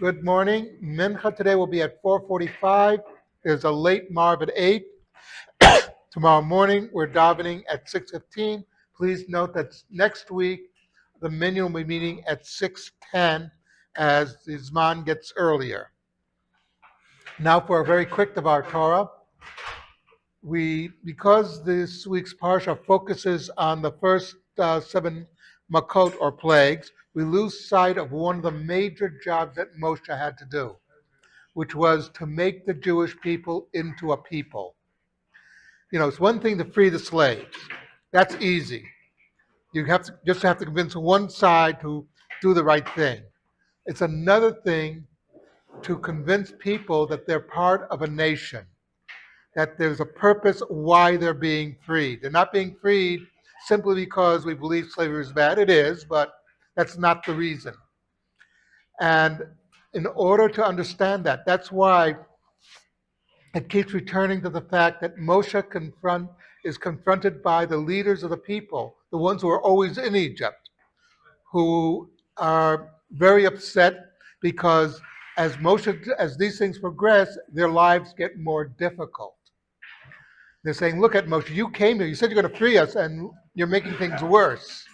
Good morning. Mincha today will be at 4:45. There's a late Marv at 8. Tomorrow morning, we're davening at 6:15. Please note that next week, the minyan will be meeting at 6:10 as the Zman gets earlier. Now for a very quick Devar Torah. Because this week's parsha focuses on the first 7 makot or plagues, we lose sight of one of the major jobs that Moshe had to do, which was to make the Jewish people into a people. It's one thing to free the slaves. That's easy. You just have to convince one side to do the right thing. It's another thing to convince people that they're part of a nation, that there's a purpose why they're being freed. They're not being freed simply because we believe slavery is bad. It is, but that's not the reason. And in order to understand that, that's why it keeps returning to the fact that Moshe is confronted by the leaders of the people, the ones who are always in Egypt, who are very upset because as these things progress, their lives get more difficult. They're saying, look at Moshe, you came here, you said you're going to free us, and you're making things worse.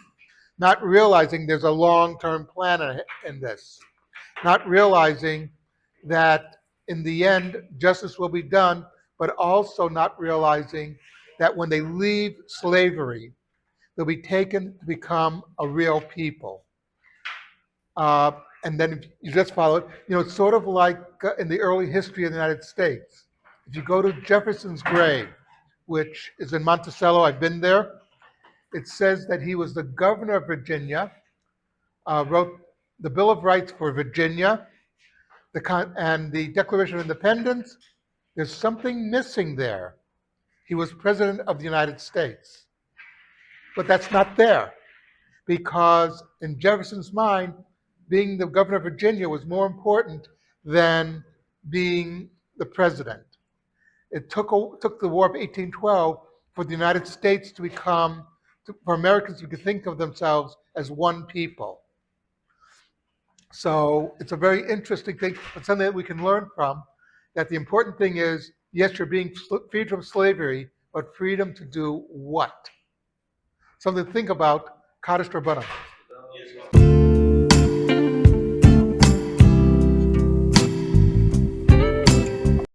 Not realizing there's a long-term plan in this. Not realizing that in the end, justice will be done, but also not realizing that when they leave slavery, they'll be taken to become a real people. And then if you just follow it, it's sort of like in the early history of the United States. If you go to Jefferson's grave, which is in Monticello, I've been there, it says that he was the governor of Virginia, wrote the Bill of Rights for Virginia, and the Declaration of Independence. There's something missing there. He was president of the United States. But that's not there, because in Jefferson's mind, being the governor of Virginia was more important than being the president. It took the War of 1812 for the United States for Americans to think of themselves as one people. So it's a very interesting thing, but something that we can learn from, that the important thing is, yes, you're being freed from slavery, but freedom to do what? Something to think about, Kaddish Rabbanan.